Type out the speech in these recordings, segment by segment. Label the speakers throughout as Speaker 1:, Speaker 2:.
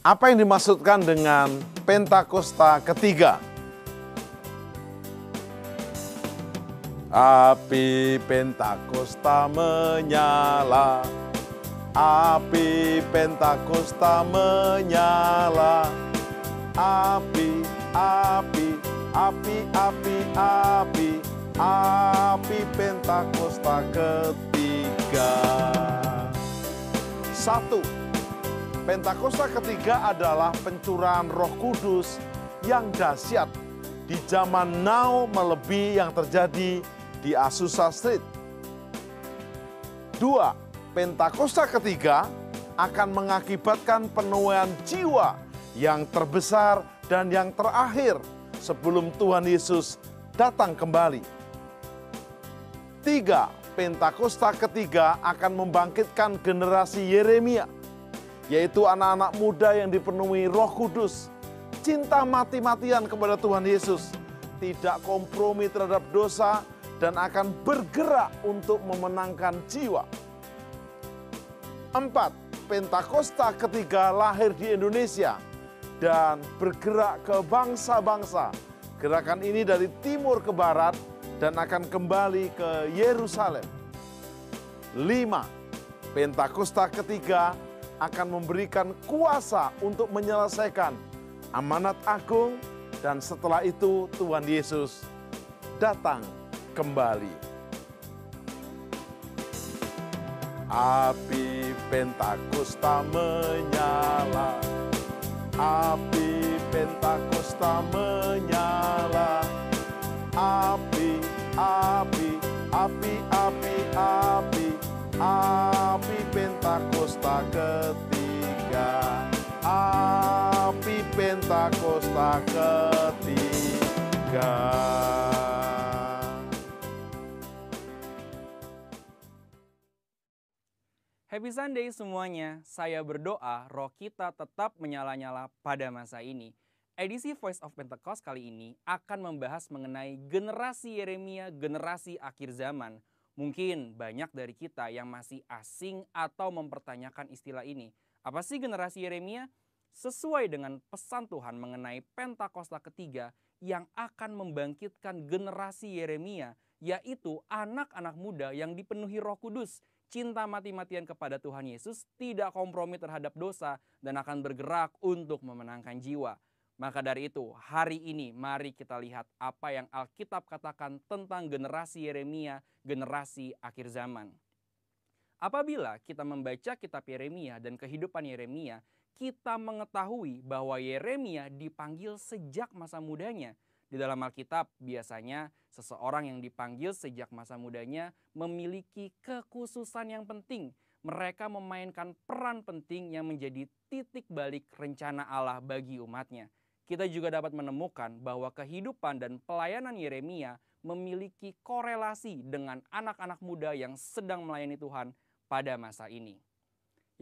Speaker 1: Apa yang dimaksudkan dengan Pentakosta ketiga? Api Pentakosta menyala, api Pentakosta menyala, api, api, api, api, api, api Pentakosta ketiga. 1. Pentakosta ketiga adalah pencurahan Roh Kudus yang dahsyat di zaman now melebihi yang terjadi di Azusa Street. 2. Pentakosta ketiga akan mengakibatkan penuaian jiwa yang terbesar dan yang terakhir sebelum Tuhan Yesus datang kembali. 3. Pentakosta ketiga akan membangkitkan generasi Yeremia, yaitu anak-anak muda yang dipenuhi Roh Kudus, cinta mati-matian kepada Tuhan Yesus, tidak kompromi terhadap dosa, dan akan bergerak untuk memenangkan jiwa. 4. Pentakosta ketiga lahir di Indonesia dan bergerak ke bangsa-bangsa. Gerakan ini dari timur ke barat dan akan kembali ke Yerusalem. 5. Pentakosta ketiga akan memberikan kuasa untuk menyelesaikan amanat agung, dan setelah itu Tuhan Yesus datang kembali. Api Pentakosta menyala, api Pentakosta menyala, api, api, api, api, api, api Pentakosta ketiga, api Pentakosta ketiga.
Speaker 2: Happy Sunday semuanya, saya berdoa roh kita tetap menyala-nyala pada masa ini. Edisi Voice of Pentecost kali ini akan membahas mengenai generasi Yeremia, generasi akhir zaman. Mungkin banyak dari kita yang masih asing atau mempertanyakan istilah ini. Apa sih generasi Yeremia? Sesuai dengan pesan Tuhan mengenai Pentakosta ketiga yang akan membangkitkan generasi Yeremia, yaitu anak-anak muda yang dipenuhi Roh Kudus, cinta mati-matian kepada Tuhan Yesus, tidak kompromi terhadap dosa, dan akan bergerak untuk memenangkan jiwa. Maka dari itu, hari ini mari kita lihat apa yang Alkitab katakan tentang generasi Yeremia, generasi akhir zaman. Apabila kita membaca kitab Yeremia dan kehidupan Yeremia, kita mengetahui bahwa Yeremia dipanggil sejak masa mudanya. Di dalam Alkitab biasanya seseorang yang dipanggil sejak masa mudanya memiliki kekhususan yang penting. Mereka memainkan peran penting yang menjadi titik balik rencana Allah bagi umatnya. Kita juga dapat menemukan bahwa kehidupan dan pelayanan Yeremia memiliki korelasi dengan anak-anak muda yang sedang melayani Tuhan pada masa ini.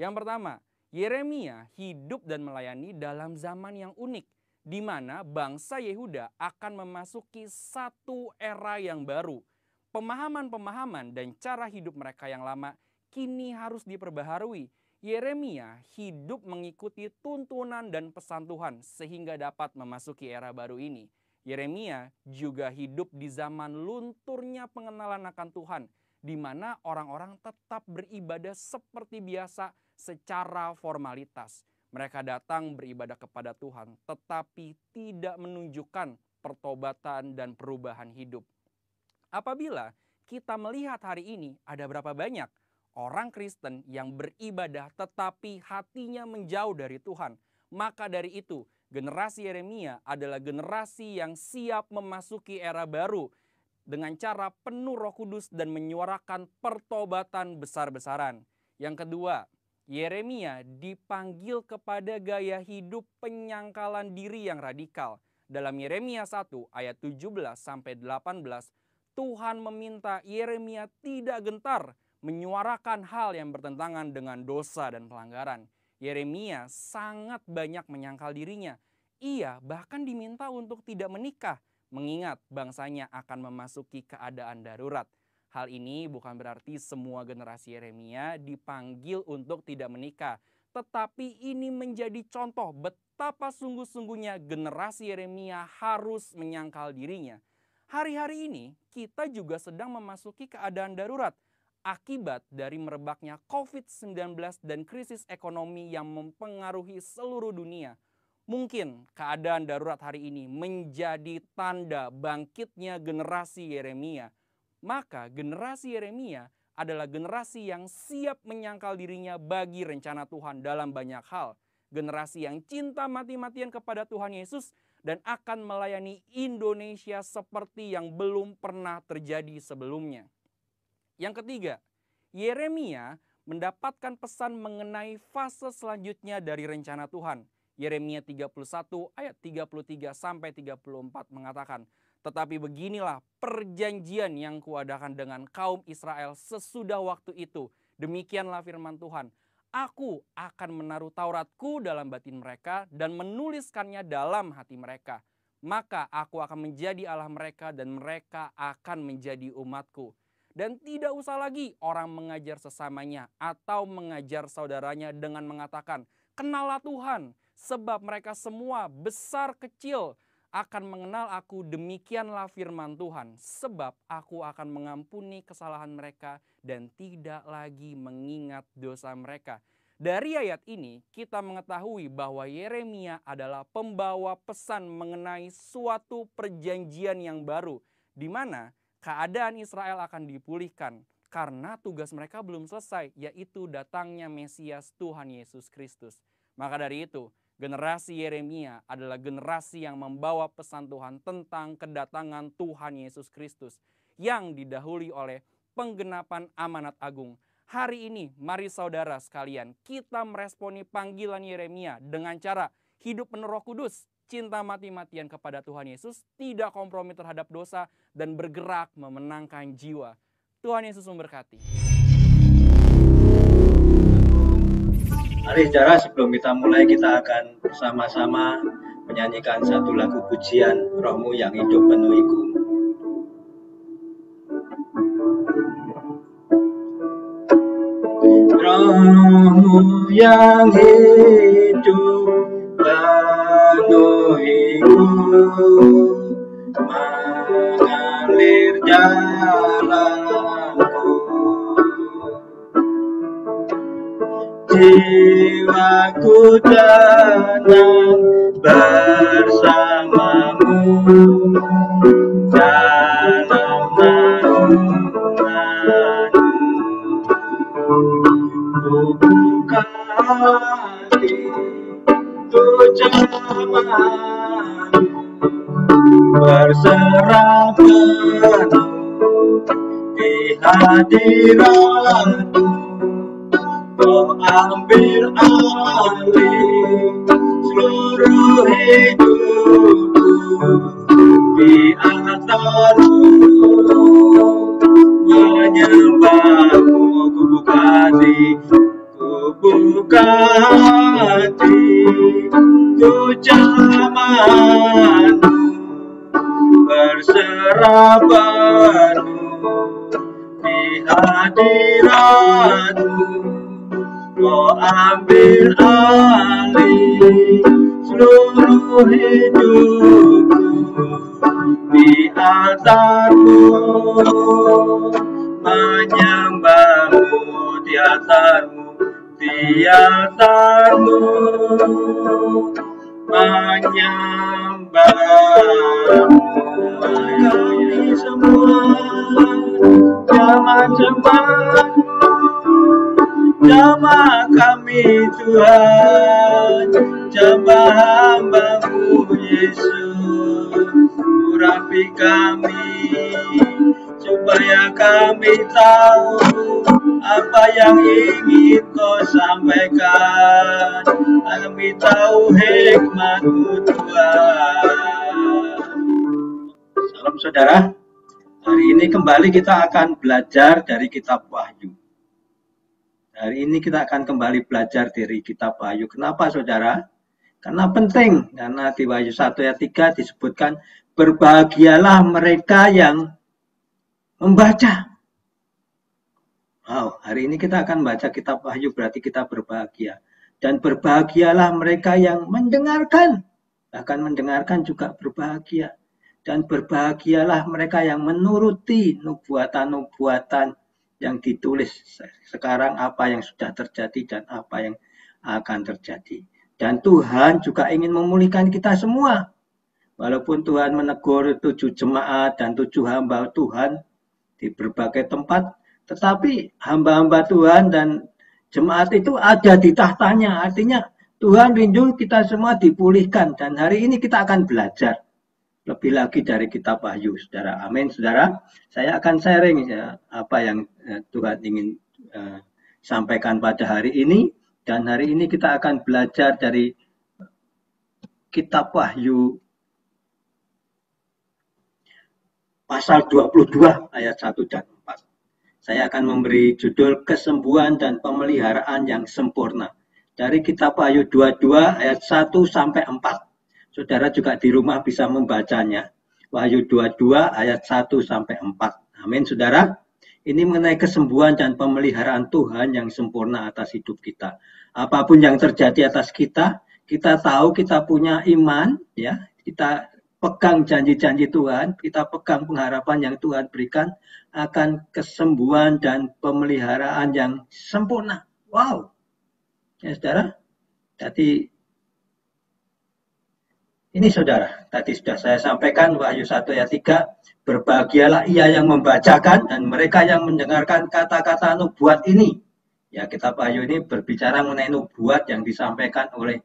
Speaker 2: Yang pertama, Yeremia hidup dan melayani dalam zaman yang unik, di mana bangsa Yehuda akan memasuki satu era yang baru. Pemahaman-pemahaman dan cara hidup mereka yang lama kini harus diperbaharui. Yeremia hidup mengikuti tuntunan dan pesan Tuhan sehingga dapat memasuki era baru ini. Yeremia juga hidup di zaman lunturnya pengenalan akan Tuhan, di mana orang-orang tetap beribadah seperti biasa secara formalitas. Mereka datang beribadah kepada Tuhan, tetapi tidak menunjukkan pertobatan dan perubahan hidup. Apabila kita melihat hari ini, ada berapa banyak orang Kristen yang beribadah tetapi hatinya menjauh dari Tuhan. Maka dari itu, generasi Yeremia adalah generasi yang siap memasuki era baru dengan cara penuh Roh Kudus dan menyuarakan pertobatan besar-besaran. Yang kedua, Yeremia dipanggil kepada gaya hidup penyangkalan diri yang radikal. Dalam Yeremia 1 ayat 17-18, Tuhan meminta Yeremia tidak gentar menyuarakan hal yang bertentangan dengan dosa dan pelanggaran. Yeremia sangat banyak menyangkal dirinya. Ia bahkan diminta untuk tidak menikah, mengingat bangsanya akan memasuki keadaan darurat. Hal ini bukan berarti semua generasi Yeremia dipanggil untuk tidak menikah. tetapi ini menjadi contoh betapa sungguh-sungguhnya generasi Yeremia harus menyangkal dirinya. Hari-hari ini kita juga sedang memasuki keadaan darurat akibat dari merebaknya COVID-19 dan krisis ekonomi yang mempengaruhi seluruh dunia. Mungkin keadaan darurat hari ini menjadi tanda bangkitnya generasi Yeremia. Maka generasi Yeremia adalah generasi yang siap menyangkal dirinya bagi rencana Tuhan dalam banyak hal. Generasi yang cinta mati-matian kepada Tuhan Yesus dan akan melayani Indonesia seperti yang belum pernah terjadi sebelumnya. Yang ketiga, Yeremia mendapatkan pesan mengenai fase selanjutnya dari rencana Tuhan. Yeremia 31 ayat 33 sampai 34 mengatakan, "Tetapi beginilah perjanjian yang kuadakan dengan kaum Israel sesudah waktu itu. Demikianlah firman Tuhan. Aku akan menaruh Tauratku dalam batin mereka dan menuliskannya dalam hati mereka. Maka aku akan menjadi Allah mereka dan mereka akan menjadi umatku. Dan tidak usah lagi orang mengajar sesamanya atau mengajar saudaranya dengan mengatakan, 'Kenallah Tuhan,' sebab mereka semua besar kecil akan mengenal aku, demikianlah firman Tuhan. Sebab aku akan mengampuni kesalahan mereka dan tidak lagi mengingat dosa mereka." Dari ayat ini kita mengetahui bahwa Yeremia adalah pembawa pesan mengenai suatu perjanjian yang baru, di mana keadaan Israel akan dipulihkan karena tugas mereka belum selesai, yaitu datangnya Mesias Tuhan Yesus Kristus. Maka dari itu, generasi Yeremia adalah generasi yang membawa pesan Tuhan tentang kedatangan Tuhan Yesus Kristus yang didahului oleh penggenapan amanat agung. Hari ini, mari saudara sekalian, kita meresponi panggilan Yeremia dengan cara hidup penuh Roh Kudus, cinta mati-matian kepada Tuhan Yesus, tidak kompromi terhadap dosa, dan bergerak memenangkan jiwa. Tuhan Yesus memberkati.
Speaker 3: Mari saudara, sebelum kita mulai, kita akan bersama-sama menyanyikan satu lagu pujian, Rohmu yang hidup penuhiku. Rohmu yang hidup penuhiku, mengalir jalanku. Jiwaku tenang bersamamu dalam naunganmu. Ku buka hati untuk jamamu, berserah penuh di hadiratmu. Kau ambil alih seluruh hidupku, di altarmu menyembahmu. Ku buka hati untuk jamamu, berserah penuh di hadiratmu. Kau ambil alih seluruh hidupku, di altarmu menyembahmu, di altarmu, di altarmu menyembahmu. Kami semua jemaat-jemaat, jamaah kami Tuhan, jamaah hamba-Mu Yesus. Urapi kami supaya kami tahu apa yang ingin Kau sampaikan. Kami tahu hikmat-Mu Tuhan. Salam saudara. Hari ini kembali kita akan belajar dari kitab Wahyu. Hari ini kita akan kembali belajar dari kitab Wahyu. Kenapa saudara? Karena penting. Karena di Wahyu 1 ayat 3 disebutkan, berbahagialah mereka yang membaca. Wow, hari ini kita akan baca kitab Wahyu, berarti kita berbahagia. Dan berbahagialah mereka yang mendengarkan. Bahkan mendengarkan juga berbahagia. Dan berbahagialah mereka yang menuruti nubuatan-nubuatan yang ditulis sekarang, apa yang sudah terjadi dan apa yang akan terjadi. Dan Tuhan juga ingin memulihkan kita semua. Walaupun Tuhan menegur 7 jemaat dan 7 hamba Tuhan di berbagai tempat, tetapi hamba-hamba Tuhan dan jemaat itu ada di tahtanya. Artinya Tuhan rindu kita semua dipulihkan. Dan hari ini kita akan belajar lebih lagi dari kitab Wahyu, saudara. Amin, saudara. Saya akan sharing ya, apa yang Tuhan ingin sampaikan pada hari ini. Dan hari ini kita akan belajar dari kitab Wahyu pasal 22 ayat 1 dan 4. Saya akan memberi judul kesembuhan dan pemeliharaan yang sempurna. Dari kitab Wahyu 22 ayat 1 sampai 4. Saudara juga di rumah bisa membacanya. Wahyu 22 ayat 1 sampai 4. Amin, saudara. Ini mengenai kesembuhan dan pemeliharaan Tuhan yang sempurna atas hidup kita. Apapun yang terjadi atas kita, kita tahu kita punya iman, ya. Kita pegang janji-janji Tuhan, kita pegang pengharapan yang Tuhan berikan akan kesembuhan dan pemeliharaan yang sempurna. Wow. Ya, saudara. Jadi ini saudara, tadi sudah saya sampaikan Wahyu 1 ayat 3, berbahagialah ia yang membacakan dan mereka yang mendengarkan kata-kata nubuat ini. Ya, kitab Wahyu ini berbicara mengenai nubuat yang disampaikan oleh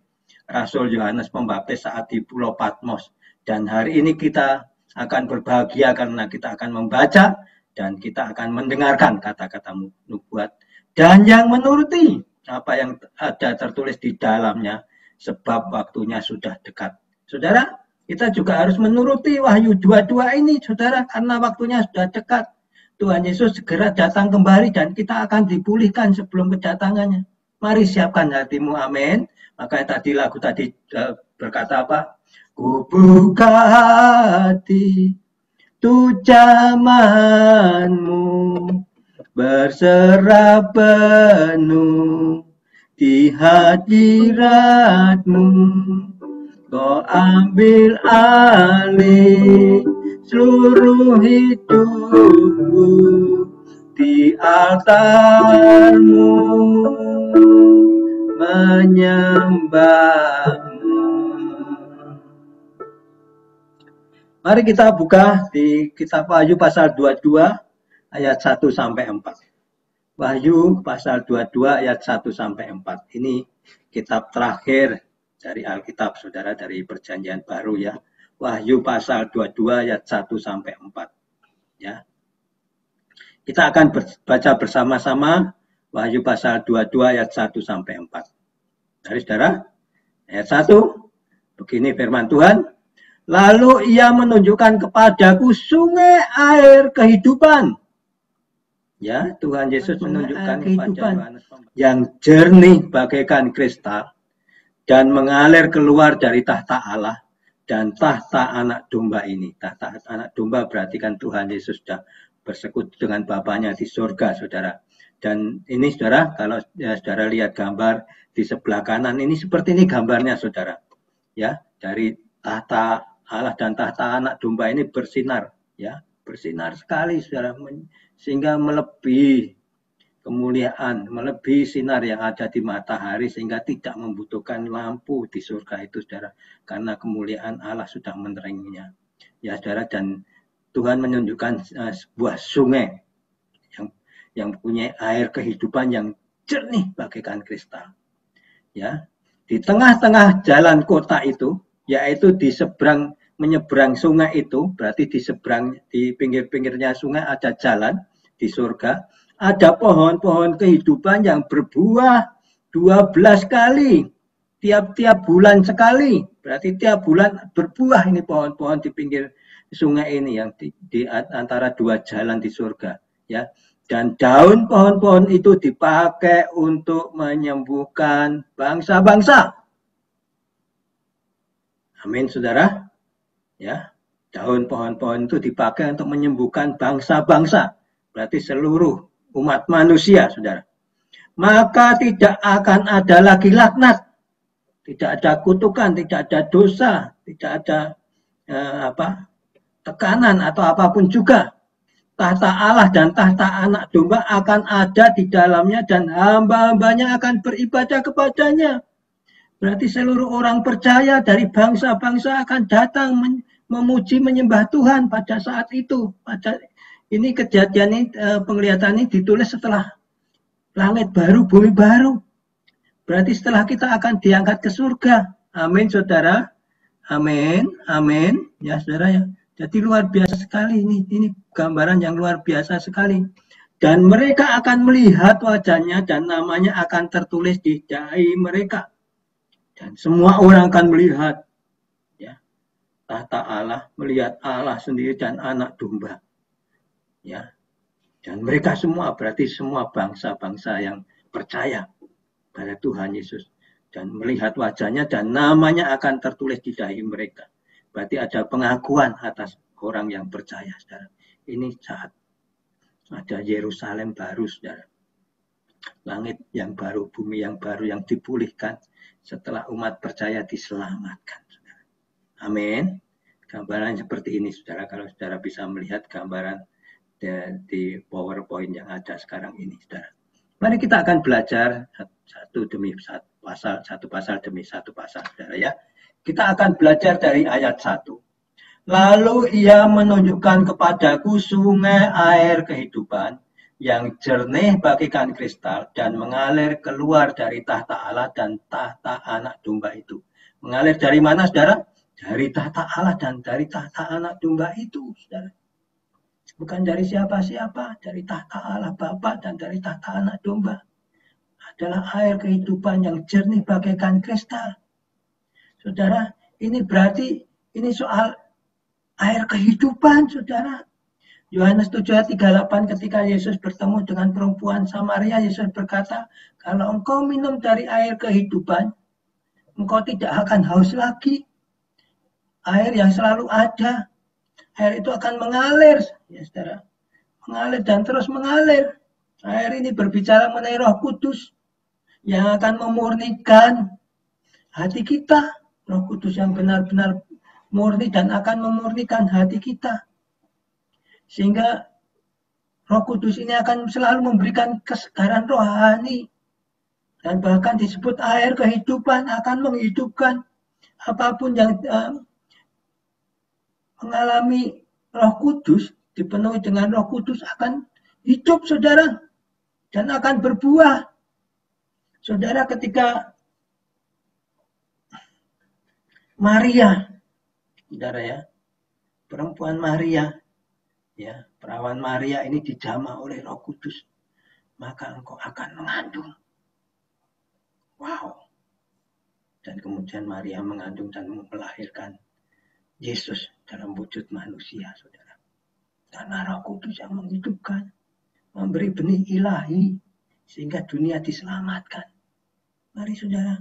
Speaker 3: Rasul Yohanes Pembaptis saat di Pulau Patmos. Dan hari ini kita akan berbahagia karena kita akan membaca dan kita akan mendengarkan kata-kata nubuat. Dan yang menuruti apa yang ada tertulis di dalamnya, sebab waktunya sudah dekat. Saudara, kita juga harus menuruti Wahyu 22 ini, saudara, karena waktunya sudah dekat. Tuhan Yesus segera datang kembali dan kita akan dipulihkan sebelum kedatangannya. Mari siapkan hatimu, amin. Maka tadi lagu tadi berkata apa? Ku buka hati, tu zamanmu, berserah penuh di hadiratmu. Kau ambil alih seluruh hidupku di altarmu, menyembahmu. Mari kita buka di kitab Wahyu pasal 22 ayat 1 sampai 4. Wahyu pasal 22 ayat 1 sampai 4. Ini kitab terakhir dari Alkitab, saudara, dari Perjanjian Baru, ya. Wahyu pasal 22 ayat 1 sampai 4. Ya. Kita akan baca bersama-sama Wahyu pasal 22 ayat 1 sampai 4. Dari saudara, ayat 1, begini firman Tuhan. Lalu ia menunjukkan kepadaku sungai air kehidupan. Ya, Tuhan Yesus menunjukkan kehidupan yang jernih bagaikan kristal dan mengalir keluar dari tahta Allah dan tahta anak domba ini. Tahta anak domba berarti kan Tuhan Yesus sudah bersekutu dengan Bapanya di surga, saudara. Dan ini, saudara, kalau ya, saudara lihat gambar di sebelah kanan, ini seperti ini gambarnya, saudara. Ya, dari tahta Allah dan tahta anak domba ini bersinar, ya, bersinar sekali, saudara, sehingga melebihi kemuliaan, melebihi sinar yang ada di matahari, sehingga tidak membutuhkan lampu di surga itu, saudara, karena kemuliaan Allah sudah meneranginya. Ya, saudara, dan Tuhan menunjukkan sebuah sungai yang punya air kehidupan yang jernih bagaikan kristal. Ya, di tengah-tengah jalan kota itu, yaitu di seberang menyeberang sungai itu, berarti di seberang, di pinggir-pinggirnya sungai ada jalan di surga. Ada pohon-pohon kehidupan yang berbuah 12 kali. Tiap-tiap bulan sekali. Berarti tiap bulan berbuah ini pohon-pohon di pinggir sungai ini yang di antara dua jalan di surga. Ya. Dan daun pohon-pohon itu dipakai untuk menyembuhkan bangsa-bangsa. Amin, saudara. Ya. Daun pohon-pohon itu dipakai untuk menyembuhkan bangsa-bangsa. Berarti seluruh umat manusia, saudara. maka tidak akan ada lagi laknat, tidak ada kutukan, tidak ada dosa, tidak ada tekanan atau apapun juga. Tahta Allah dan tahta anak domba akan ada di dalamnya dan hamba-hambanya akan beribadah kepadanya. Berarti seluruh orang percaya dari bangsa-bangsa akan datang memuji menyembah Tuhan pada saat itu. Ini kejadian ini, penglihatan ini ditulis setelah langit baru, bumi baru. Berarti setelah kita akan diangkat ke surga. Amin, saudara. Amin, amin. Ya, saudara ya. Jadi luar biasa sekali ini gambaran yang luar biasa sekali. Dan mereka akan melihat wajahnya dan namanya akan tertulis di dahi mereka. Dan semua orang akan melihat ya, tahta Allah, melihat Allah sendiri dan anak domba. Ya. Dan mereka semua berarti semua bangsa-bangsa yang percaya pada Tuhan Yesus dan melihat wajahnya dan namanya akan tertulis di dahi mereka. Berarti ada pengakuan atas orang yang percaya, saudara. Ini saat ada Yerusalem baru, saudara. Langit yang baru, bumi yang baru yang dipulihkan setelah umat percaya diselamatkan, saudara. Amin. Gambaran seperti ini, saudara. Kalau saudara bisa melihat gambaran di PowerPoint yang ada sekarang ini, saudara. Mari kita akan belajar satu pasal demi satu pasal, saudara ya. Kita akan belajar dari ayat 1. Lalu ia menunjukkan kepadaku sungai air kehidupan yang jernih bagaikan kristal dan mengalir keluar dari tahta Allah dan tahta anak domba itu. Mengalir dari mana, saudara? Dari tahta Allah dan dari tahta anak domba itu, saudara. Bukan dari siapa-siapa, dari tahta Allah Bapa dan dari tahta anak domba. Adalah air kehidupan yang jernih bagaikan kristal. Saudara, ini berarti ini soal air kehidupan, saudara. Yohanes 7:38 ketika Yesus bertemu dengan perempuan Samaria, Yesus berkata, kalau engkau minum dari air kehidupan, engkau tidak akan haus lagi. Air yang selalu ada. Air itu akan mengalir, ya saudara. Mengalir dan terus mengalir. Air ini berbicara mengenai Roh Kudus yang akan memurnikan hati kita. Roh Kudus yang benar-benar murni dan akan memurnikan hati kita. Sehingga Roh Kudus ini akan selalu memberikan kesegaran rohani. Dan bahkan disebut air kehidupan akan menghidupkan apapun yang mengalami Roh Kudus, dipenuhi dengan Roh Kudus akan hidup, saudara. Dan akan berbuah. Saudara, ketika Maria, saudara ya, perempuan Maria, ya, perawan Maria ini dijamah oleh Roh Kudus, maka engkau akan mengandung. Wow. Dan kemudian Maria mengandung dan melahirkan Yesus dalam wujud manusia, saudara. Karena Roh Kudus yang menghidupkan, memberi benih ilahi, sehingga dunia diselamatkan. Mari saudara,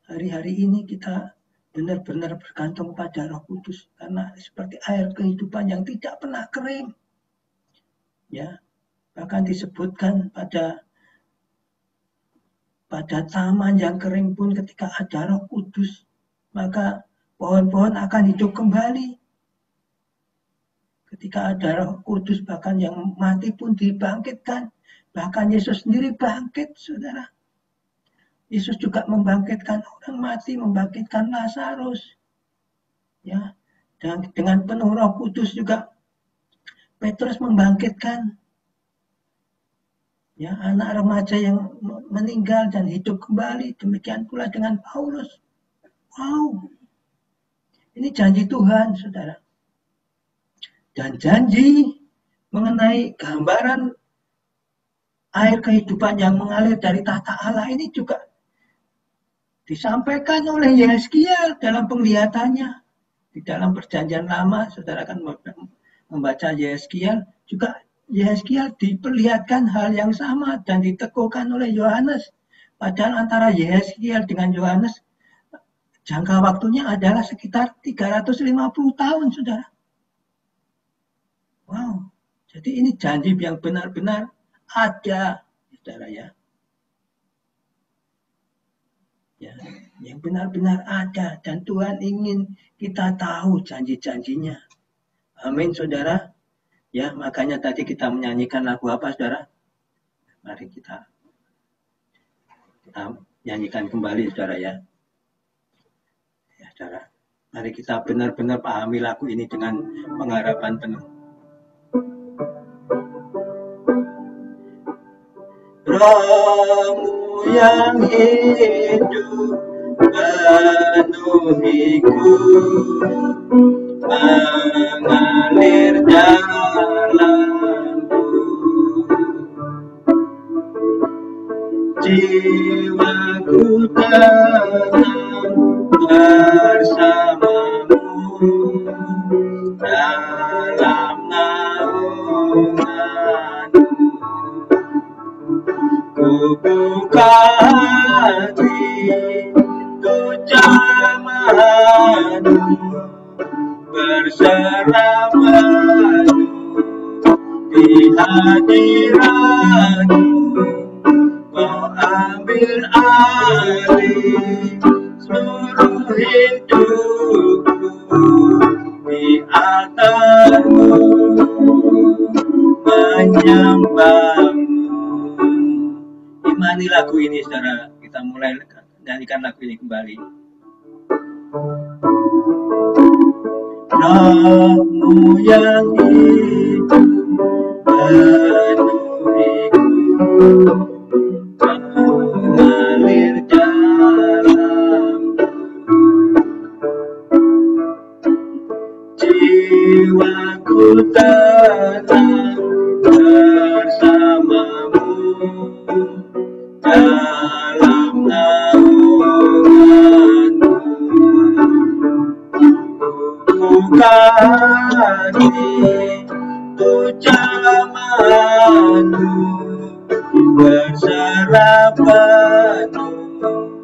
Speaker 3: hari-hari ini kita benar-benar bergantung pada Roh Kudus karena seperti air kehidupan yang tidak pernah kering. Ya, bahkan disebutkan pada taman yang kering pun ketika ada Roh Kudus, maka pohon-pohon akan hidup kembali. Ketika ada Roh Kudus, bahkan yang mati pun dibangkitkan. Bahkan Yesus sendiri bangkit, saudara. Yesus juga membangkitkan orang mati, membangkitkan Lazarus. Ya, dan dengan penuh Roh Kudus juga Petrus membangkitkan ya anak remaja yang meninggal dan hidup kembali. Demikian pula dengan Paulus. Wow. Ini janji Tuhan, saudara. Dan janji mengenai gambaran air kehidupan yang mengalir dari tahta Allah ini juga disampaikan oleh Yeskiel dalam penglihatannya. Di dalam perjanjian lama, saudara akan membaca Yeskiel, juga Yeskiel diperlihatkan hal yang sama dan diteguhkan oleh Yohanes. Padahal antara Yeskiel dengan Yohanes, jangka waktunya adalah sekitar 350 tahun, saudara. Wow, jadi ini janji yang benar-benar ada, saudara ya. ya, yang benar-benar ada, dan Tuhan ingin kita tahu janji-janjinya. Amin, saudara. Ya, makanya tadi kita menyanyikan lagu apa, saudara? Mari kita nyanyikan kembali, saudara ya. Ya, saudara. Mari kita benar-benar pahami lagu ini dengan pengharapan penuh. Rohmu yang hidup penuhiku, mengalir dalamku, jiwaku tenang bersamamu dalam naunganmu. Ku buka hati untuk jamahanmu, berserah penuh di hadiratmu. Kau ambil alih seluruh hidupku, di altarmu menyembahmu. Imani lagu ini, saudara. Kita mulai nyanyikan lagu ini kembali. Rohmu yang hidup penuhiku, mengalir dalamku, jiwaku tenang bersamamu dalam naunganmu. Buka hati untuk jamahanmu, berserah penuh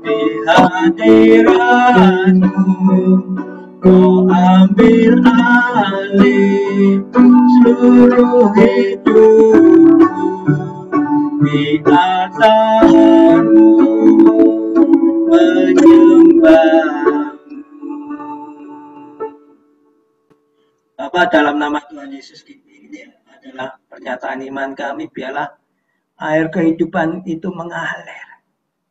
Speaker 3: di hadiratmu. Kau ambil alih seluruh hidupku, di altarmu menyembahmu. Bapa, dalam nama Tuhan Yesus, ini adalah pernyataan iman kami. Biarlah air kehidupan itu mengalir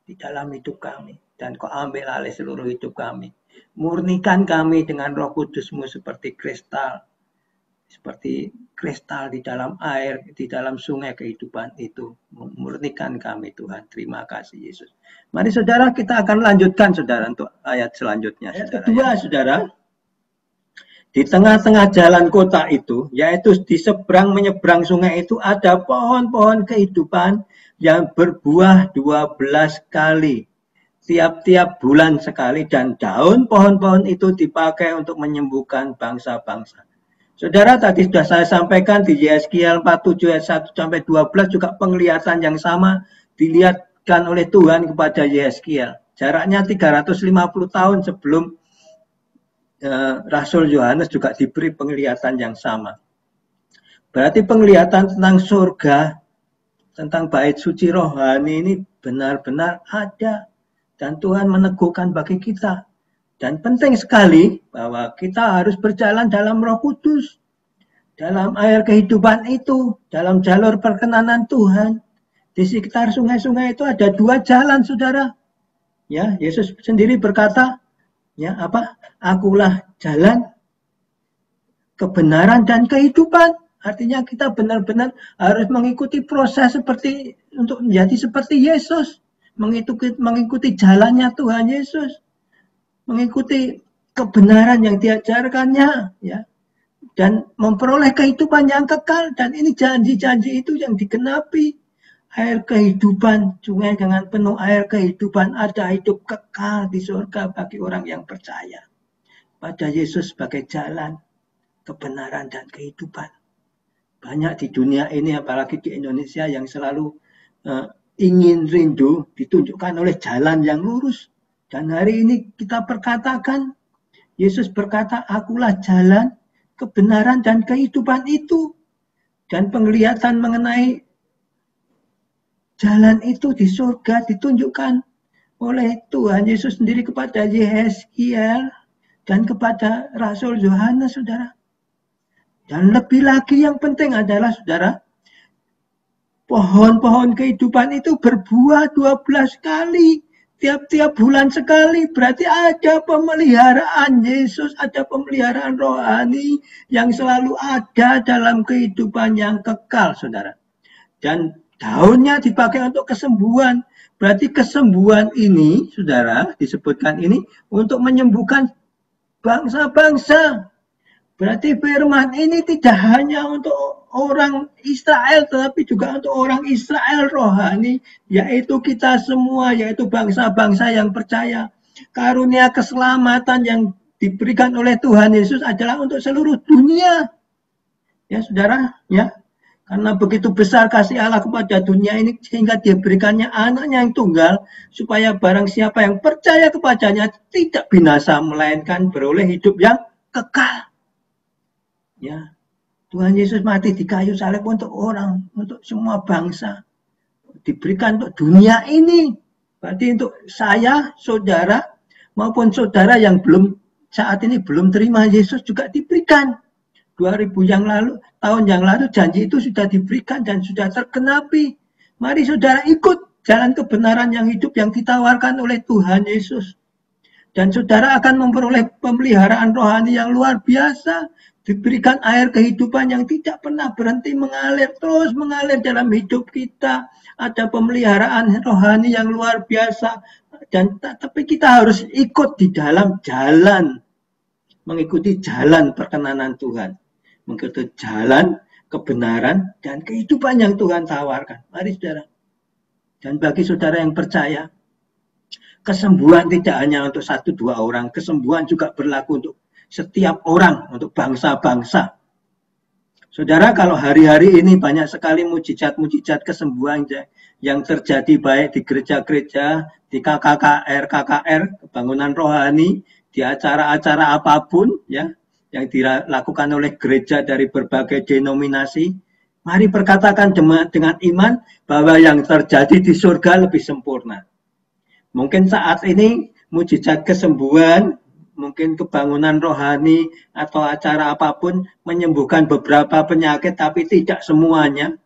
Speaker 3: di dalam hidup kami, dan Kau ambil alih seluruh hidup kami. Murnikan kami dengan Roh Kudus-Mu seperti kristal di dalam air, di dalam sungai kehidupan itu. Murnikan kami, Tuhan. Terima kasih, Yesus. Mari, saudara, kita akan lanjutkan, saudara, untuk ayat selanjutnya. Ayat kedua, saudara. Di tengah-tengah jalan kota itu, yaitu di seberang menyeberang sungai itu, ada pohon-pohon kehidupan yang berbuah 12 kali. Tiap-tiap bulan sekali, dan daun pohon-pohon itu dipakai untuk menyembuhkan bangsa-bangsa. Saudara, tadi sudah saya sampaikan di Yeskiel 47 ayat 1 sampai 12 juga penglihatan yang sama dilihatkan oleh Tuhan kepada Yeskiel. Jaraknya 350 tahun sebelum Rasul Yohanes juga diberi penglihatan yang sama. Berarti penglihatan tentang surga, tentang bait suci rohani ini benar-benar ada. Dan Tuhan meneguhkan bagi kita. Dan penting sekali bahwa kita harus berjalan dalam Roh Kudus. Dalam air kehidupan itu, dalam jalur perkenanan Tuhan. Di sekitar sungai-sungai itu ada 2 jalan, saudara. Ya, Yesus sendiri berkata, ya, apa? Akulah jalan, kebenaran, dan kehidupan. Artinya kita benar-benar harus mengikuti proses seperti untuk menjadi seperti Yesus. Mengikuti jalannya Tuhan Yesus, mengikuti kebenaran yang diajarkannya, ya, dan memperoleh kehidupan yang kekal. Dan ini janji-janji itu yang digenapi. Air kehidupan, sungai dengan penuh air kehidupan, ada hidup kekal di surga bagi orang yang percaya pada Yesus sebagai jalan, kebenaran, dan kehidupan. Banyak di dunia ini, apalagi di Indonesia, yang selalu ingin rindu ditunjukkan oleh jalan yang lurus. Dan hari ini kita perkatakan, Yesus berkata, akulah jalan, kebenaran, dan kehidupan itu. Dan penglihatan mengenai jalan itu di surga ditunjukkan oleh Tuhan Yesus sendiri kepada Yeskiel dan kepada Rasul Yohanes, saudara. Dan lebih lagi yang penting adalah, saudara, pohon-pohon kehidupan itu berbuah 12 kali. Tiap-tiap bulan sekali, berarti ada pemeliharaan Yesus, ada pemeliharaan rohani yang selalu ada dalam kehidupan yang kekal, saudara. Dan daunnya dipakai untuk kesembuhan. Berarti kesembuhan ini, saudara, disebutkan ini untuk menyembuhkan bangsa-bangsa. Berarti firman ini tidak hanya untuk orang Israel, tetapi juga untuk orang Israel rohani, yaitu kita semua, yaitu bangsa-bangsa yang percaya. Karunia keselamatan yang diberikan oleh Tuhan Yesus adalah untuk seluruh dunia. Ya, saudara, ya. Karena begitu besar kasih Allah kepada dunia ini, sehingga dia berikannya anaknya yang tunggal, supaya barang siapa yang percaya kepadanya tidak binasa, melainkan beroleh hidup yang kekal. Ya, Tuhan Yesus mati di kayu salib untuk orang, untuk semua bangsa. Diberikan untuk dunia ini. Berarti untuk saya, saudara, maupun saudara yang saat ini belum terima Yesus juga diberikan. 2000 tahun yang lalu janji itu sudah diberikan dan sudah tergenapi. Mari saudara ikut jalan kebenaran yang hidup yang ditawarkan oleh Tuhan Yesus. Dan saudara akan memperoleh pemeliharaan rohani yang luar biasa. Diberikan air kehidupan yang tidak pernah berhenti mengalir, terus mengalir dalam hidup kita. Ada pemeliharaan rohani yang luar biasa. Tapi kita harus ikut di dalam jalan. Mengikuti jalan perkenanan Tuhan. Mengikuti jalan kebenaran dan kehidupan yang Tuhan tawarkan. Mari saudara. Dan bagi saudara yang percaya, kesembuhan tidak hanya untuk 1-2 orang. Kesembuhan juga berlaku untuk setiap orang, untuk bangsa-bangsa. Saudara, kalau hari-hari ini banyak sekali mujizat-mujizat kesembuhan yang terjadi baik di gereja-gereja, di KKR, kebangunan rohani, di acara-acara apapun ya yang dilakukan oleh gereja dari berbagai denominasi. Mari perkatakan dengan iman bahwa yang terjadi di surga lebih sempurna. Mungkin saat ini mujizat kesembuhan, mungkin kebangunan rohani atau acara apapun menyembuhkan beberapa penyakit, tapi tidak semuanya.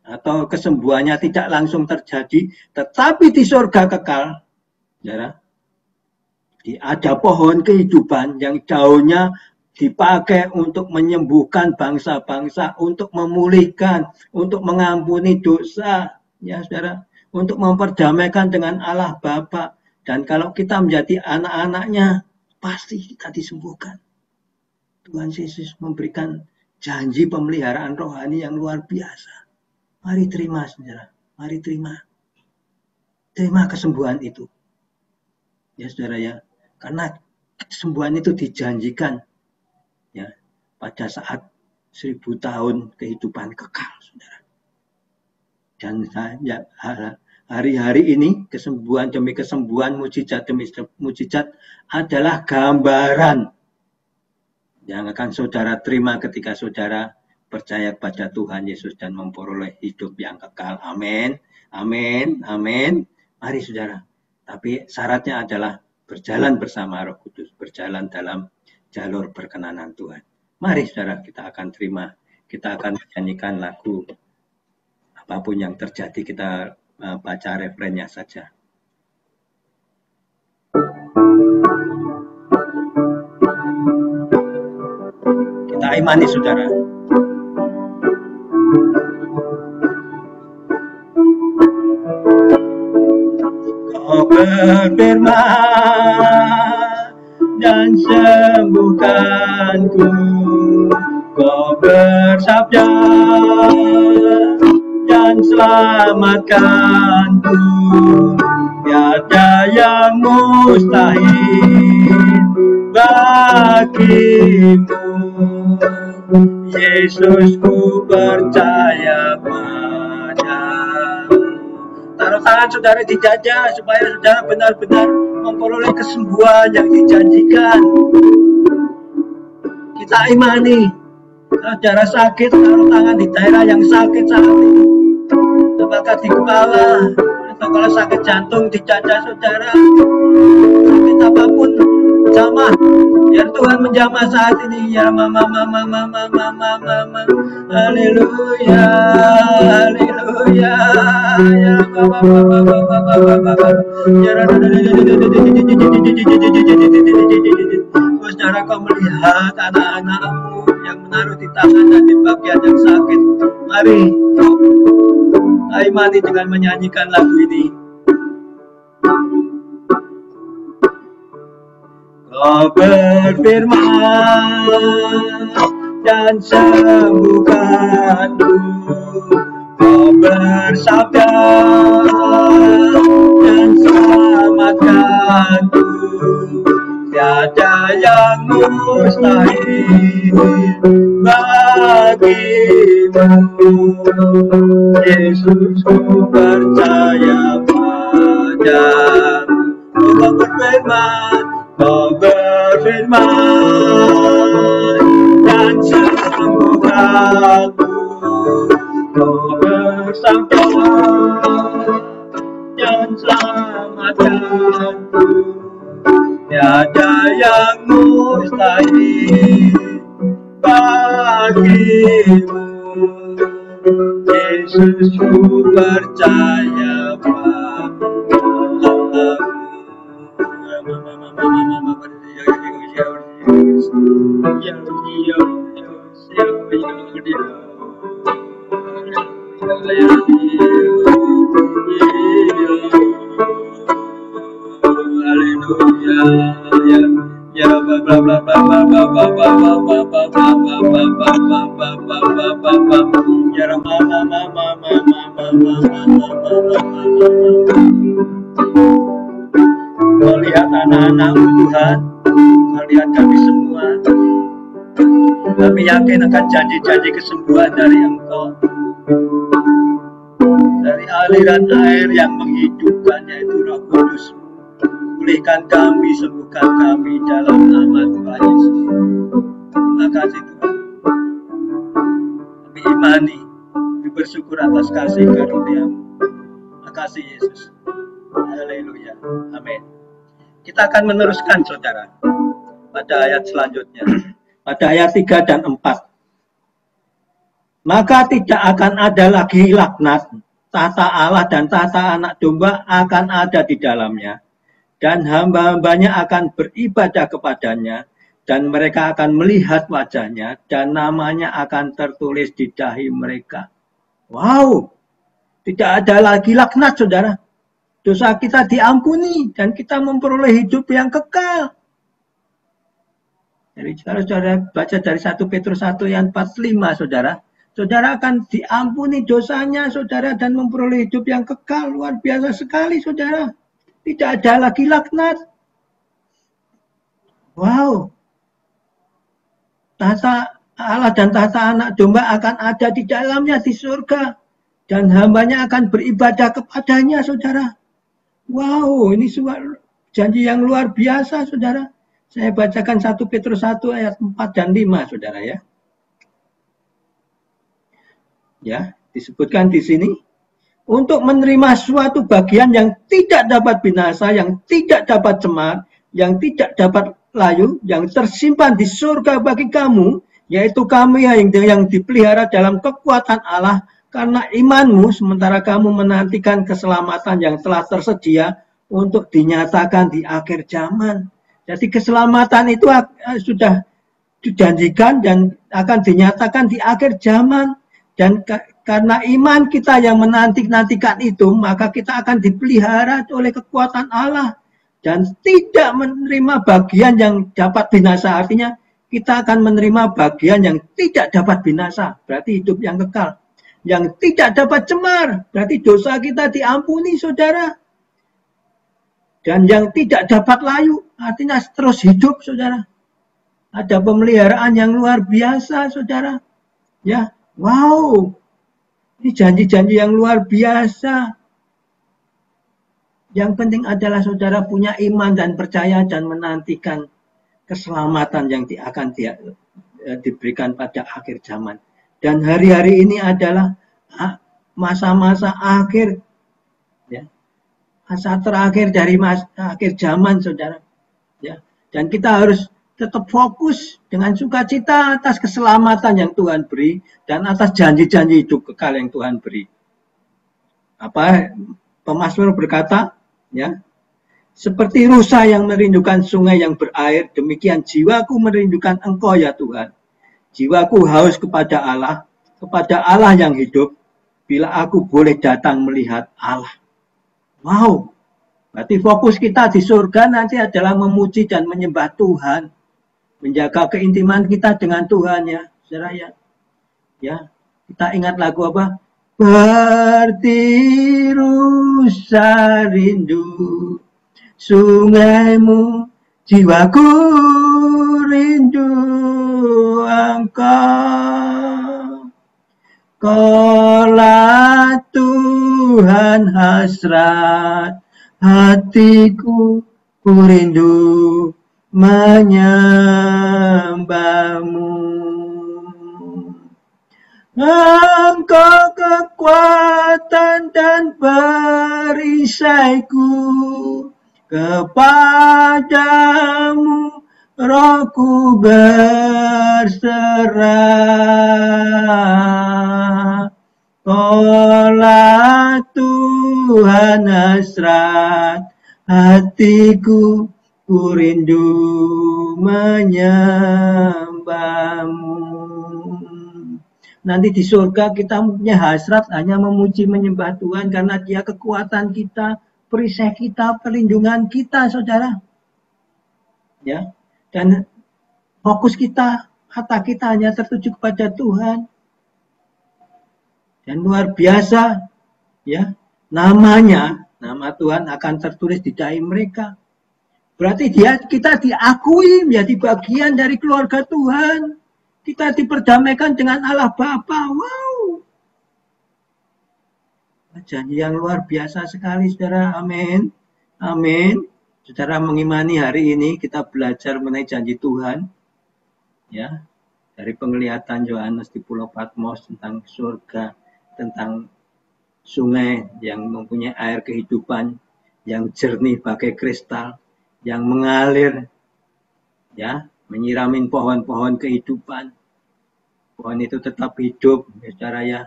Speaker 3: Atau kesembuhannya tidak langsung terjadi, tetapi di surga kekal, ya, ada pohon kehidupan yang daunnya dipakai untuk menyembuhkan bangsa-bangsa, untuk memulihkan, untuk mengampuni dosa, ya saudara, untuk memperdamaikan dengan Allah Bapa. Dan kalau kita menjadi anak-anaknya, pasti kita disembuhkan. Tuhan Yesus memberikan janji pemeliharaan rohani yang luar biasa. Mari terima, saudara. Mari terima. Terima kesembuhan itu. Ya, saudara ya. Karena kesembuhan itu dijanjikan ya pada saat 1000 tahun kehidupan kekal, saudara. Dan ya, hari-hari ini kesembuhan demi kesembuhan, mujizat demi mujizat adalah gambaran yang akan saudara terima ketika saudara percaya kepada Tuhan Yesus dan memperoleh hidup yang kekal. Amin. Amin. Amin. Mari saudara. Tapi syaratnya adalah berjalan bersama Roh Kudus, berjalan dalam jalur perkenanan Tuhan. Mari saudara, kita akan terima, kita akan menyanyikan lagu. Apapun yang terjadi, kita baca referennya saja. Kita imani saudara. Kau berfirman dan sembuhkanku, Kau bersabda dan selamatkanku. Tiada yang mustahil bagimu. Yesus, ku percaya padamu. Taruh tangan saudara di dada supaya saudara benar-benar memperoleh kesembuhan yang dijanjikan. Kita imani. Saudara sakit, taruh tangan di daerah yang sakit saat ini. Apakah di kepala, atau kalau sakit jantung dijajah saudara, sakit apapun jamah, biar Tuhan menjamah saat ini ya mama mama mama mama mama, haleluya haleluya ya mama mama mama mama ya. Saudara, kau melihat anak-anakmu yang menaruh di tangan dan di bagian yang sakit. Mari kita imani dengan menyanyikan lagu ini. Kau berfirman dan sembuhkanku, kau bersabda dan selamatkanku. Tiada yang mustahil bagimu, Yesus, ku percaya padamu. Kau berfirman, kau berfirman dan sembuhkanku, kau bersabda dan selamatkanku. Tiada yang mustahil bagimu, Yesus, ku percaya padamu. Kau lihat anak-anakmu Tuhan, kau lihat kami semua. Kami yakin akan janji-janji kesembuhan dari Engkau, dari aliran air yang menghidupkan, yaitu Roh Kudus. Pulihkan kami, sembuhkan kami dalam nama Tuhan Yesus. Terima kasih Tuhan. Kami imani, kami bersyukur atas kasih karunia-Mu. Terima kasih Yesus. Haleluya. Amin. Kita akan meneruskan saudara pada ayat selanjutnya. Pada ayat 3 dan 4. Maka tidak akan ada lagi laknat, tahta Allah dan tahta anak domba akan ada di dalamnya, dan hamba-hambanya akan beribadah kepadanya, dan mereka akan melihat wajahnya, dan namanya akan tertulis di dahi mereka. Wow, tidak ada lagi laknat saudara. Dosa kita diampuni dan kita memperoleh hidup yang kekal. Jadi kalau saudara baca dari 1 Petrus 1 ayat 45 saudara, saudara akan diampuni dosanya saudara dan memperoleh hidup yang kekal. Luar biasa sekali saudara. Tidak ada lagi laknat. Wow. Tahta Allah dan tahta anak domba akan ada di dalamnya di surga. Dan hambanya akan beribadah kepadanya saudara. Wow, ini janji yang luar biasa saudara. Saya bacakan 1 Petrus 1 ayat 4 dan 5 saudara ya. Ya, disebutkan di sini. Untuk menerima suatu bagian yang tidak dapat binasa, yang tidak dapat cemar, yang tidak dapat layu, yang tersimpan di surga bagi kamu, yaitu kami yang dipelihara dalam kekuatan Allah, karena imanmu, sementara kamu menantikan keselamatan yang telah tersedia untuk dinyatakan di akhir zaman. Jadi keselamatan itu sudah dijanjikan dan akan dinyatakan di akhir zaman. Dan karena iman kita yang menanti-nantikan itu, maka kita akan dipelihara oleh kekuatan Allah. Dan tidak menerima bagian yang dapat binasa. Artinya kita akan menerima bagian yang tidak dapat binasa. Berarti hidup yang kekal. Yang tidak dapat cemar. Berarti dosa kita diampuni saudara. Dan yang tidak dapat layu, artinya terus hidup, saudara. Ada pemeliharaan yang luar biasa, saudara. Ya, wow. Ini janji-janji yang luar biasa. Yang penting adalah saudara punya iman dan percaya dan menantikan keselamatan yang akan diberikan pada akhir zaman. Dan hari-hari ini adalah masa-masa akhir. Ya. masa terakhir dari akhir zaman, saudara. Ya, dan kita harus tetap fokus dengan sukacita atas keselamatan yang Tuhan beri dan atas janji-janji hidup kekal yang Tuhan beri. Apa pemazmur berkata, ya, seperti rusa yang merindukan sungai yang berair, demikian jiwaku merindukan Engkau ya Tuhan. Jiwaku haus kepada Allah yang hidup, bila aku boleh datang melihat Allah. Wow, berarti fokus kita di surga nanti adalah memuji dan menyembah Tuhan. Menjaga keintiman kita dengan Tuhan ya, saudara ya. Ya, kita ingat lagu apa? Seperti rusa rindu sungaimu, jiwaku rindu Engkau. Kaulah Tuhan hasrat hatiku, ku rindu menyembahmu. Engkau kekuatan dan perisaiku, kepadamu rohku berserah. Kaulah Tuhan hasrat hatiku, ku rindu menyembahmu. Nanti di surga kita punya hasrat hanya memuji menyembah Tuhan karena Dia kekuatan kita, perisai kita, perlindungan kita, saudara. Ya, dan fokus kita, mata kita hanya tertuju kepada Tuhan. Dan luar biasa, ya, nama Tuhan akan tertulis di dahi mereka. Berarti kita diakui menjadi bagian dari keluarga Tuhan. Kita diperdamaikan dengan Allah Bapa. Wow. Janji yang luar biasa sekali, saudara. Amin. Amin. Saudara mengimani hari ini kita belajar mengenai janji Tuhan. Ya. Dari penglihatan Yohanes di Pulau Patmos tentang surga, tentang sungai yang mempunyai air kehidupan, yang jernih bagai kristal, yang mengalir, ya, menyiramin pohon-pohon kehidupan. Pohon itu tetap hidup, ya, saudara ya,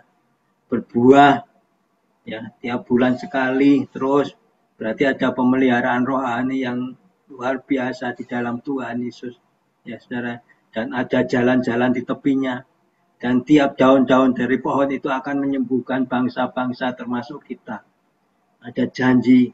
Speaker 3: berbuah, ya, tiap bulan sekali, terus berarti ada pemeliharaan rohani yang luar biasa di dalam Tuhan Yesus, ya saudara, dan ada jalan-jalan di tepinya, dan tiap daun-daun dari pohon itu akan menyembuhkan bangsa-bangsa termasuk kita. Ada janji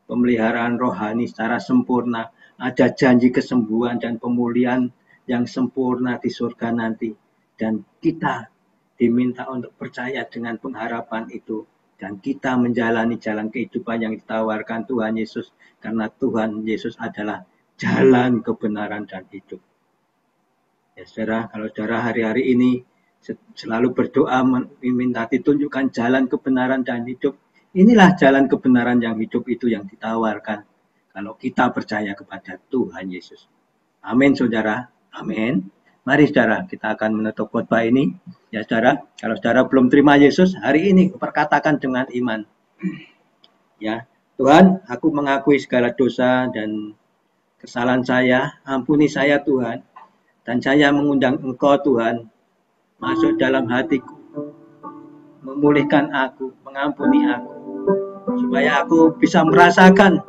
Speaker 3: pemeliharaan rohani secara sempurna, ada janji kesembuhan dan pemulihan yang sempurna di surga nanti, dan kita diminta untuk percaya dengan pengharapan itu, dan kita menjalani jalan kehidupan yang ditawarkan Tuhan Yesus, karena Tuhan Yesus adalah jalan kebenaran dan hidup. Ya saudara, kalau saudara hari-hari ini selalu berdoa meminta ditunjukkan jalan kebenaran dan hidup, inilah jalan kebenaran yang hidup itu yang ditawarkan kalau kita percaya kepada Tuhan Yesus. Amin saudara. Amin. Mari saudara, kita akan menutup khotbah ini. Ya saudara, kalau saudara belum terima Yesus, hari ini perkatakan dengan iman. Ya, Tuhan, aku mengakui segala dosa dan kesalahan saya. Ampuni saya Tuhan. Dan saya mengundang Engkau Tuhan, masuk dalam hatiku. Memulihkan aku, mengampuni aku. Supaya aku bisa merasakan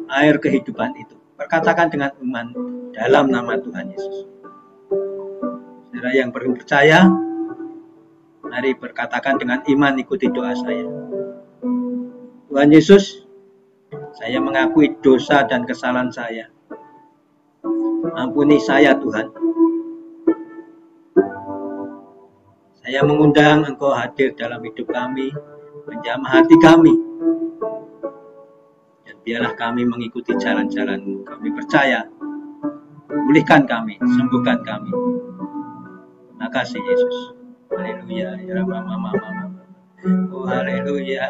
Speaker 3: air kehidupan itu. Perkatakan dengan iman dalam nama Tuhan Yesus. Saudara yang percaya, mari berkatakan dengan iman, ikuti doa saya. Tuhan Yesus, saya mengakui dosa dan kesalahan saya. Ampuni saya Tuhan. Saya mengundang Engkau hadir dalam hidup kami, menjamah hati kami. Biarlah kami mengikuti jalan-jalan-Mu. Kami percaya, pulihkan kami, sembuhkan kami. Terima kasih Yesus. Haleluya. Ya Mama. Oh haleluya.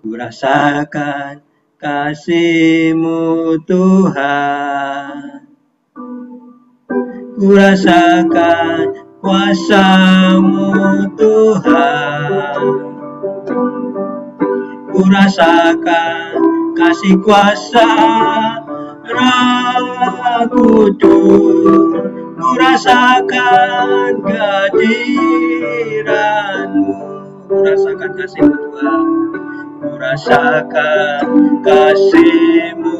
Speaker 3: Ku rasakan kasih-Mu Tuhan. Ku rasakan kuasa-Mu Tuhan. Ku rasakan kasih kuasa Roh Kudus, ku rasakan kehadiran-Mu, ku rasakan kasih-Mu Tuhan, ku rasakan kasih-Mu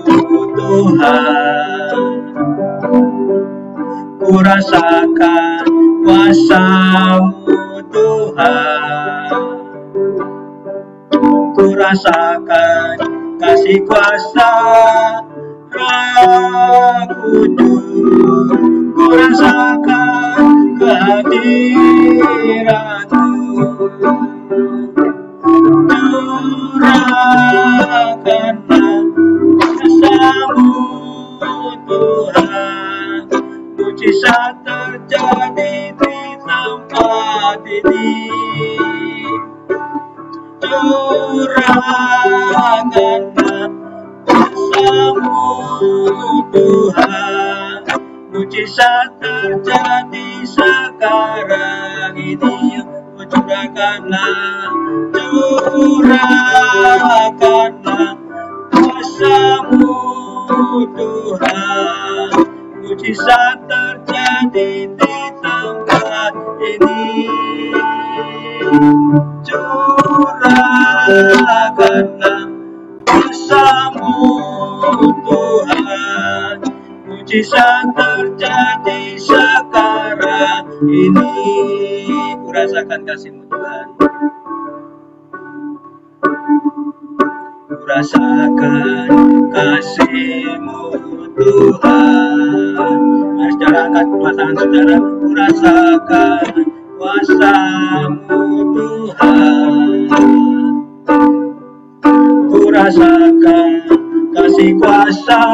Speaker 3: Tuhan, ku rasakan kuasa-Mu Tuhan, ku rasakan kasih kuasa Roh Kudus, ku rasakan kehadiran-Mu, curahkanlah kuasa-Mu Tuhan, mujizat terjadi di tempat ini. Curahkanlah kuasa-Mu Tuhan, mujizat terjadi sekarang ini. Curahkanlah kuasa-Mu Tuhan, mujizat terjadi di tempat ini. Curahkanlah kuasa-Mu Tuhan, mujizat terjadi sekarang ini. Ku rasakan kasih-Mu Tuhan, ku rasakan kasih-Mu Tuhan. Mari saudara angkat kedua tangan saudara, ku rasakan kuasa-Mu Tuhan, ku rasakan kasih kuasa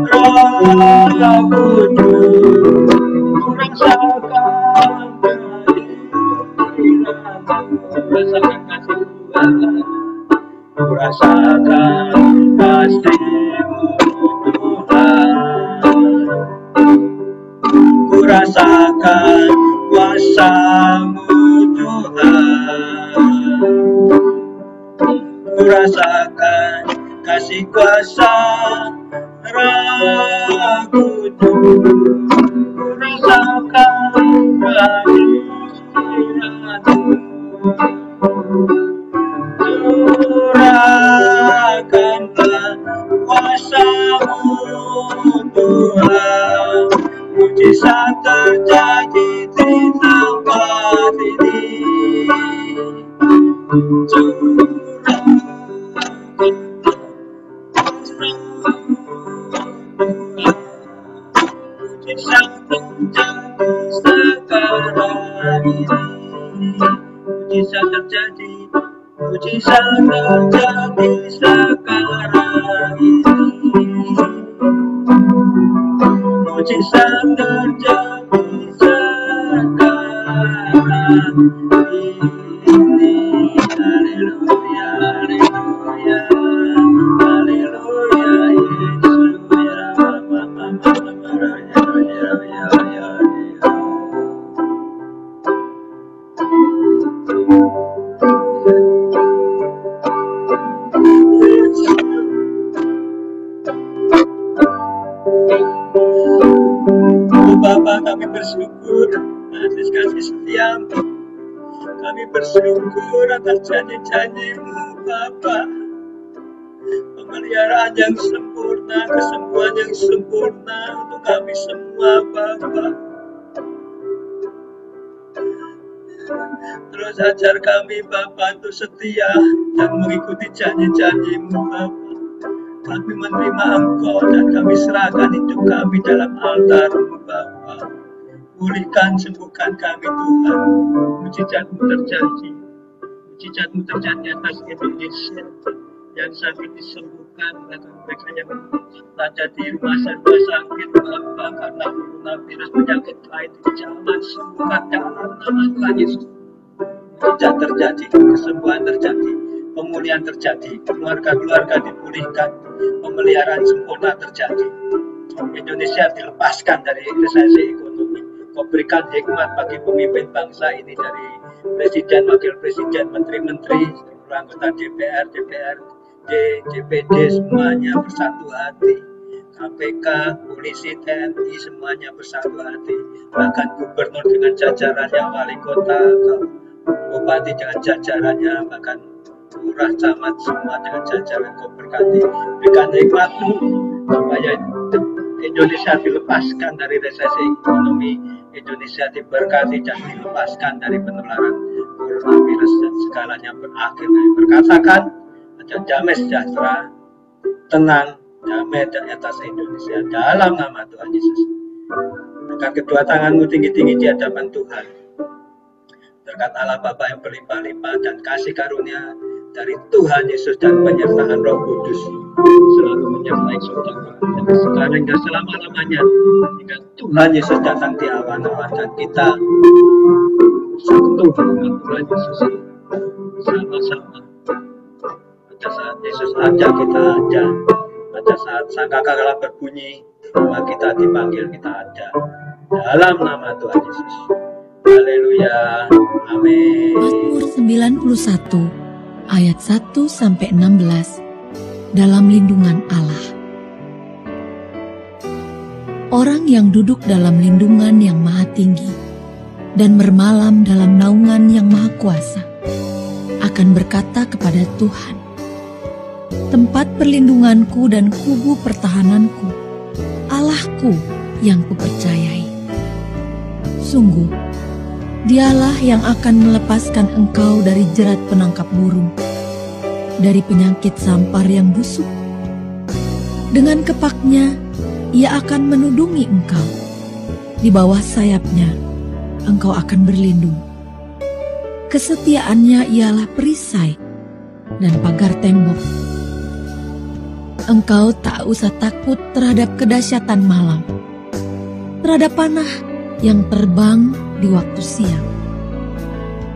Speaker 3: Roh Kudus, ku rasakan kehadiran-Mu, ku rasakan kasih Tuhan, ku rasakan kasih-Mu Tuhan, ku rasakan kuasa-Mu Tuhan, ku rasakan kasih kuasa Roh Kudus, ku rasakan kehadiran-Mu, curahkanlah kuasa-Mu Tuhan, mujizat terjadi di tempat ini. Mujizat terjadi sekarang ini. Mujizat terjadi, mujizat terjadi sekarang ini. Mujizat terjadi sekarang ini. Haleluya, haleluya, haleluya, Yesus ya, Bapa, kami bersyukur atas kasih setia-Mu. Kami bersyukur atas janji-janji-Mu, Bapa. Pemeliharaan yang sempurna, kesembuhan yang sempurna untuk kami semua, Bapa. Terus ajar kami, Bapa, untuk setia dan mengikuti janji-janji-Mu, Bapa. Kami menerima Engkau dan kami serahkan hidup kami dalam altar-Mu, Bapa. Pulihkan, sembuhkan kami, Tuhan. Mujizat-Mu terjadi. Mujizat-Mu terjadi atas Indonesia yang sakit disembuhkan, bahkan mereka yang raja di rumah sakit, Bapa, karena coronavirus penyakit lain di jalan, sembuhkan dalam nama Tuhan Yesus. Mujizat terjadi, kesembuhan terjadi, pemulihan terjadi, keluarga-keluarga dipulihkan, pemeliharaan sempurna terjadi. Indonesia dilepaskan dari resesi ekonomi, Kau berikan hikmat bagi pemimpin bangsa ini, dari presiden, wakil presiden, menteri-menteri, seluruh anggota DPR, DPRD, DPD, semuanya bersatu hati. KPK, polisi, TNI, semuanya bersatu hati. Bahkan gubernur dengan jajarannya, wali kota, bupati dengan jajarannya, bahkan lurah, camat, semua dengan jajaran. Kau berkati, berikan hikmat-Mu supaya Indonesia dilepaskan dari resesi ekonomi, Indonesia diberkati dan dilepaskan dari penularan coronavirus dan segalanya berakhir. Berkatakan ada damai sejahtera, tenang, damai di atas Indonesia dalam nama Tuhan Yesus. Angkat kedua tanganmu tinggi-tinggi di hadapan Tuhan. Berkat Allah Bapa yang berlimpah-limpah dan kasih karunia dari Tuhan Yesus dan penyertaan Roh Kudus selalu menyertai saudara dan sekarang hingga selama-lamanya, hingga Tuhan Yesus datang di awan-awan dan kita bersatu dengan Tuhan Yesus sama-sama. Pada saat Yesus ada, kita ada. Pada saat sangkakala berbunyi, maka kita dipanggil, kita ada. Dalam nama Tuhan Yesus. Haleluya. Amin.
Speaker 4: Mazmur 91 ayat 1-16 dalam lindungan Allah. Orang yang duduk dalam lindungan yang maha tinggi dan bermalam dalam naungan yang maha kuasa akan berkata kepada Tuhan, tempat perlindunganku dan kubu pertahananku, Allahku yang kupercayai. Sungguh, Dialah yang akan melepaskan engkau dari jerat penangkap burung, dari penyakit sampar yang busuk. Dengan kepaknya, Ia akan menudungi engkau. Di bawah sayapnya, engkau akan berlindung. Kesetiaannya ialah perisai dan pagar tembok. Engkau tak usah takut terhadap kedahsyatan malam, terhadap panah yang terbang di waktu siang,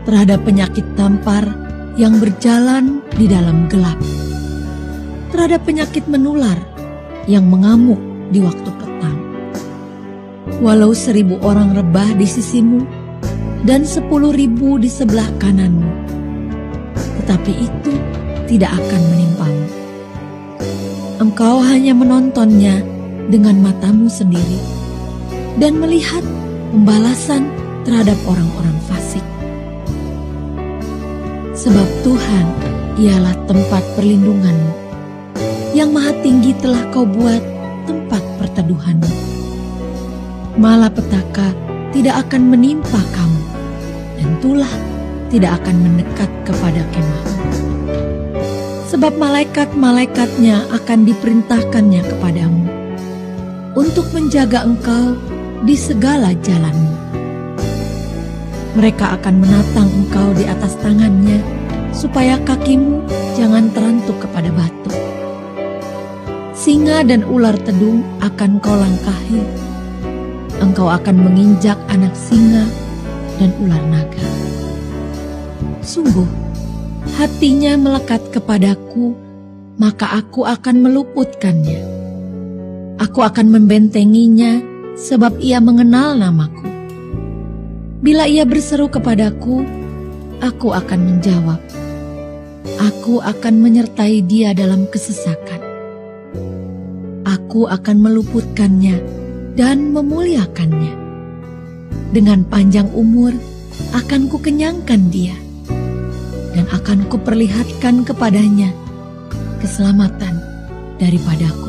Speaker 4: terhadap penyakit tampar yang berjalan di dalam gelap, terhadap penyakit menular yang mengamuk di waktu petang. Walau 1000 orang rebah di sisimu dan 10.000 di sebelah kananmu, tetapi itu tidak akan menimpamu. Engkau hanya menontonnya dengan matamu sendiri dan melihat pembalasan terhadap orang-orang fasik. Sebab Tuhan ialah tempat perlindunganmu, yang maha tinggi telah kau buat tempat perteduhanmu. Malapetaka tidak akan menimpa kamu, dan tulah tidak akan mendekat kepada kemahmu. Sebab malaikat-malaikatnya akan diperintahkannya kepadamu, untuk menjaga engkau di segala jalanmu. Mereka akan menatang engkau di atas tangannya, supaya kakimu jangan terantuk kepada batu. Singa dan ular tedung akan kau langkahi. Engkau akan menginjak anak singa dan ular naga. Sungguh, hatinya melekat kepadaku, maka aku akan meluputkannya. Aku akan membentenginya, sebab ia mengenal namaku. Bila ia berseru kepadaku, aku akan menjawab. Aku akan menyertai dia dalam kesesakan. Aku akan meluputkannya dan memuliakannya. Dengan panjang umur akan kukenyangkan dia, dan akan kuperlihatkan kepadanya keselamatan daripadaku.